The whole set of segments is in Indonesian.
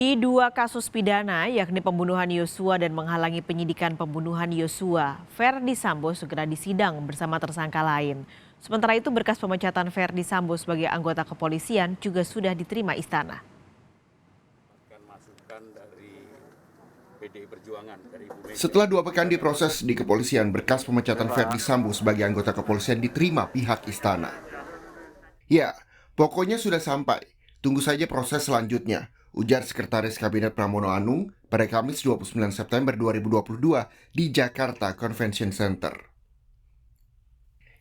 Di dua kasus pidana, yakni pembunuhan Yosua dan menghalangi penyidikan pembunuhan Yosua, Verdi Sambo segera disidang bersama tersangka lain. Sementara itu berkas pemecatan Verdi Sambo sebagai anggota kepolisian juga sudah diterima istana. Masukan dari PDI Perjuangan dari Ibu Mega. Setelah 2 pekan diproses di kepolisian, berkas pemecatan Verdi Sambo sebagai anggota kepolisian diterima pihak istana. Ya, pokoknya sudah sampai. Tunggu saja proses selanjutnya, ujar Sekretaris Kabinet Pramono Anung pada Kamis 29 September 2022 di Jakarta Convention Center.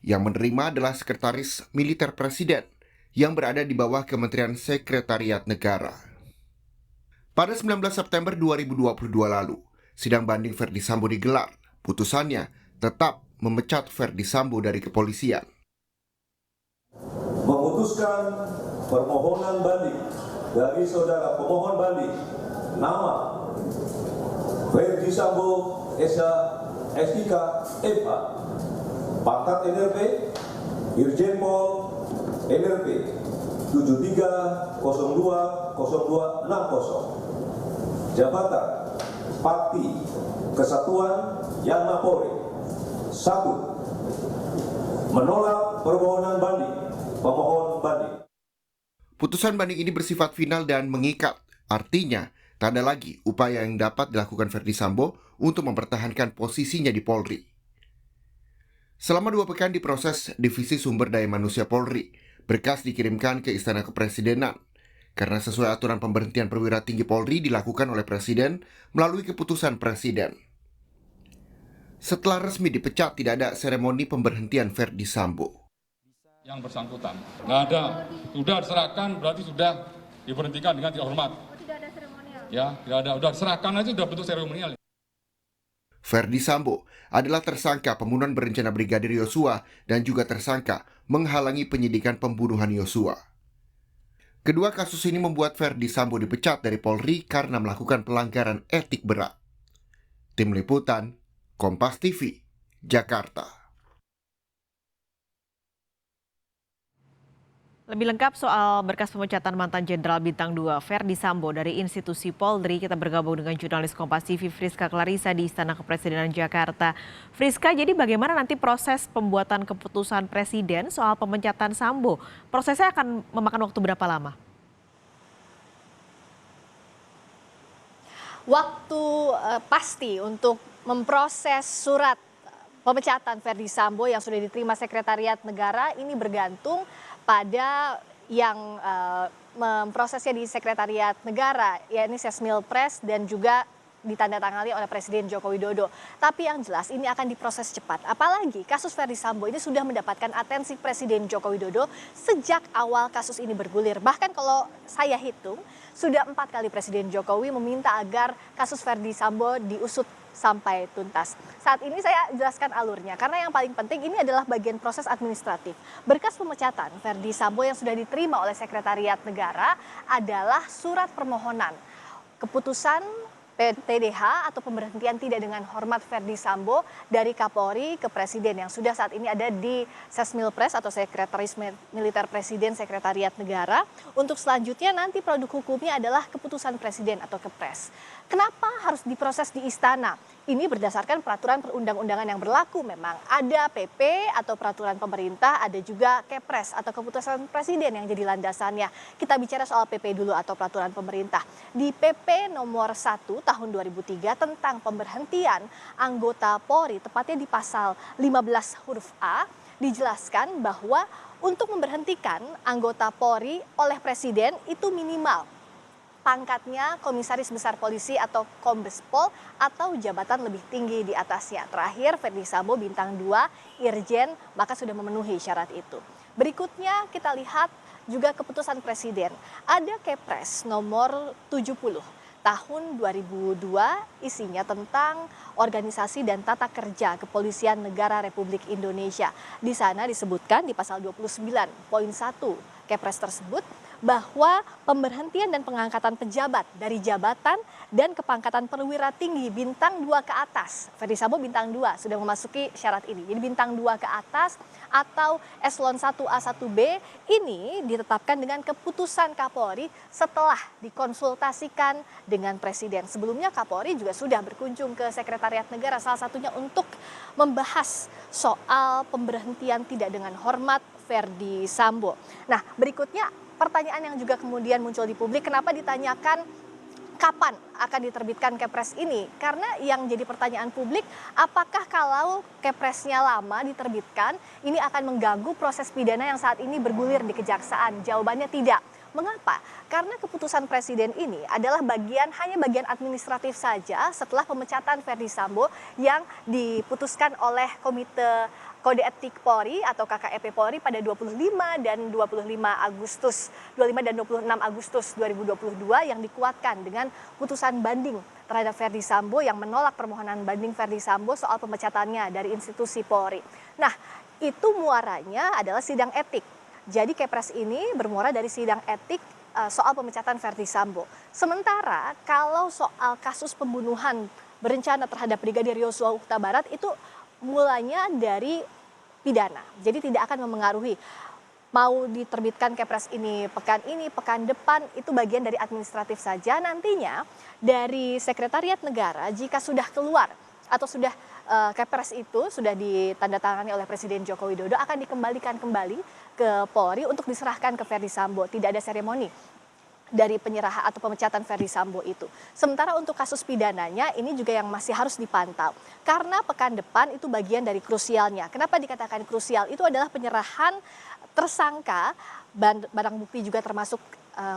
Yang menerima adalah Sekretaris Militer Presiden yang berada di bawah Kementerian Sekretariat Negara. Pada 19 September 2022 lalu, sidang banding Verdi Sambo digelar. Putusannya tetap memecat Verdi Sambo dari kepolisian. Memutuskan permohonan banding dari saudara pemohon banding nama Verdi Sambo SIK MH, pangkat NRP Irjen Pol NRP 73020260, jabatan Pakti Kesatuan Yanma Polri. 1. Menolak permohonan banding pemohon banding. Putusan banding ini bersifat final dan mengikat. Artinya, tak ada lagi upaya yang dapat dilakukan Verdi Sambo untuk mempertahankan posisinya di Polri. Selama 2 pekan diproses Divisi Sumber Daya Manusia Polri, berkas dikirimkan ke Istana Kepresidenan. Karena sesuai aturan pemberhentian perwira tinggi Polri dilakukan oleh Presiden melalui keputusan Presiden. Setelah resmi dipecat, tidak ada seremoni pemberhentian Verdi Sambo. Yang bersangkutan nggak ada, sudah diserahkan berarti sudah diberhentikan dengan tidak hormat. Tidak ada seremonial. Ya, tidak ada, sudah serahkan aja sudah bentuk seremonial. Verdi Sambo adalah tersangka pembunuhan berencana Brigadir Yosua dan juga tersangka menghalangi penyidikan pembunuhan Yosua. Kedua kasus ini membuat Verdi Sambo dipecat dari Polri karena melakukan pelanggaran etik berat. Tim Liputan, Kompas TV, Jakarta. Lebih lengkap soal berkas pemecatan mantan Jenderal Bintang 2 Verdi Sambo dari institusi Polri, kita bergabung dengan jurnalis Kompas TV Friska Clarissa di Istana Kepresidenan Jakarta. Friska, jadi bagaimana nanti proses pembuatan keputusan Presiden soal pemecatan Sambo? Prosesnya akan memakan waktu berapa lama? Waktu pasti untuk memproses surat pemecatan Verdi Sambo yang sudah diterima Sekretariat Negara ini bergantung pada yang memprosesnya di Sekretariat Negara, yakni Sesmilpres dan juga ditandatangani oleh Presiden Joko Widodo. Tapi yang jelas ini akan diproses cepat. Apalagi kasus Verdi Sambo ini sudah mendapatkan atensi Presiden Joko Widodo sejak awal kasus ini bergulir. Bahkan kalau saya hitung, sudah 4 kali Presiden Jokowi meminta agar kasus Verdi Sambo diusut sampai tuntas. Saat ini saya jelaskan alurnya, karena yang paling penting ini adalah bagian proses administratif. Berkas pemecatan Verdi Sambo yang sudah diterima oleh Sekretariat Negara adalah surat permohonan keputusan PTDH atau pemberhentian tidak dengan hormat Verdi Sambo dari Kapolri ke Presiden yang sudah saat ini ada di Sesmilpres atau Sekretaris Militer Presiden Sekretariat Negara. Untuk selanjutnya nanti produk hukumnya adalah keputusan Presiden atau Kepres. Kenapa harus diproses di istana? Ini berdasarkan peraturan perundang-undangan yang berlaku memang. Ada PP atau peraturan pemerintah, ada juga Kepres atau keputusan Presiden yang jadi landasannya. Kita bicara soal PP dulu atau peraturan pemerintah. Di PP nomor 1 tahun 2003 tentang pemberhentian anggota Polri, tepatnya di pasal 15 huruf A, dijelaskan bahwa untuk memberhentikan anggota Polri oleh Presiden itu minimal pangkatnya Komisaris Besar Polisi atau Kombes Pol atau jabatan lebih tinggi di atasnya. Terakhir Verdi Sambo bintang 2 Irjen maka sudah memenuhi syarat itu. Berikutnya kita lihat juga keputusan Presiden. Ada Kepres nomor 70 tahun 2002 isinya tentang organisasi dan tata kerja Kepolisian Negara Republik Indonesia. Di sana disebutkan di pasal 29.1 Kepres tersebut bahwa pemberhentian dan pengangkatan pejabat dari jabatan dan kepangkatan perwira tinggi bintang 2 ke atas. Ferdi Sambo bintang 2 sudah memasuki syarat ini. Jadi bintang 2 ke atas atau eselon 1A 1B ini ditetapkan dengan keputusan Kapolri setelah dikonsultasikan dengan Presiden. Sebelumnya Kapolri juga sudah berkunjung ke Sekretariat Negara salah satunya untuk membahas soal pemberhentian tidak dengan hormat Ferdi Sambo. Nah, berikutnya pertanyaan yang juga kemudian muncul di publik, kenapa ditanyakan kapan akan diterbitkan Kepres ini? Karena yang jadi pertanyaan publik, apakah kalau Kepresnya lama diterbitkan, ini akan mengganggu proses pidana yang saat ini bergulir di Kejaksaan? Jawabannya tidak. Mengapa? Karena keputusan Presiden ini adalah hanya bagian administratif saja setelah pemecatan Ferdi Sambo yang diputuskan oleh Komite Kode Etik Polri atau KKEP Polri pada 25 dan 26 Agustus 2022 yang dikuatkan dengan putusan banding terhadap Ferdi Sambo yang menolak permohonan banding Ferdi Sambo soal pemecatannya dari institusi Polri. Nah, itu muaranya adalah sidang etik. Jadi Kepres ini bermuara dari sidang etik soal pemecatan Ferdi Sambo. Sementara kalau soal kasus pembunuhan berencana terhadap Brigadir Yosua Huta Barat itu mulanya dari pidana. Jadi tidak akan memengaruhi mau diterbitkan Kepres ini, pekan depan itu bagian dari administratif saja. Nantinya dari Sekretariat Negara jika sudah keluar atau sudah Kepres itu sudah ditandatangani oleh Presiden Joko Widodo akan dikembalikan kembali ke Polri untuk diserahkan ke Ferdi Sambo. Tidak ada seremoni dari penyerahan atau pemecatan Ferdi Sambo itu. Sementara untuk kasus pidananya ini juga yang masih harus dipantau. Karena pekan depan itu bagian dari krusialnya. Kenapa dikatakan krusial? Itu adalah penyerahan tersangka, barang bukti juga termasuk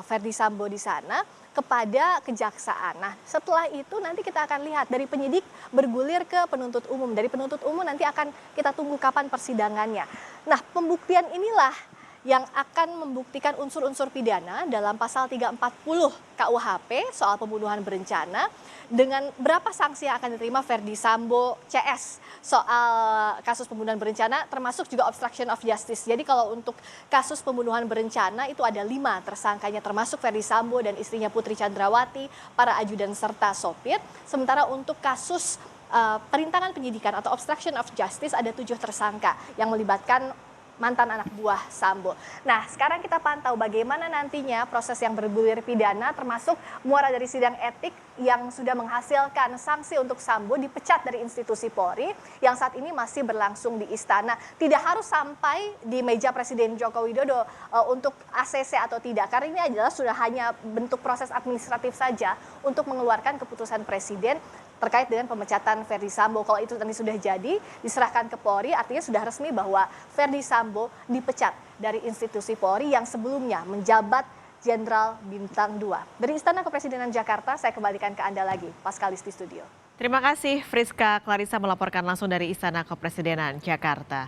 Ferdi Sambo di sana kepada kejaksaan. Nah, setelah itu nanti kita akan lihat dari penyidik bergulir ke penuntut umum. Dari penuntut umum nanti akan kita tunggu kapan persidangannya. Nah, pembuktian inilah yang akan membuktikan unsur-unsur pidana dalam pasal 340 KUHP soal pembunuhan berencana dengan berapa sanksi yang akan diterima Ferdi Sambo CS soal kasus pembunuhan berencana termasuk juga obstruction of justice. Jadi kalau untuk kasus pembunuhan berencana itu ada 5 tersangkanya termasuk Ferdi Sambo dan istrinya Putri Chandrawati, para ajudan serta sopir. Sementara untuk kasus perintangan penyidikan atau obstruction of justice ada 7 tersangka yang melibatkan mantan anak buah Sambo. Nah, sekarang kita pantau bagaimana nantinya proses yang bergulir pidana termasuk muara dari sidang etik yang sudah menghasilkan sanksi untuk Sambo dipecat dari institusi Polri yang saat ini masih berlangsung di istana. Tidak harus sampai di meja Presiden Joko Widodo untuk ACC atau tidak, karena ini adalah sudah hanya bentuk proses administratif saja untuk mengeluarkan keputusan Presiden terkait dengan pemecatan Ferdi Sambo. Kalau itu nanti sudah jadi, diserahkan ke Polri, artinya sudah resmi bahwa Ferdi Sambo dipecat dari institusi Polri yang sebelumnya menjabat Jenderal Bintang 2. Dari Istana Kepresidenan Jakarta, saya kembalikan ke Anda lagi, Paskalis di studio. Terima kasih Friska Clarissa melaporkan langsung dari Istana Kepresidenan Jakarta.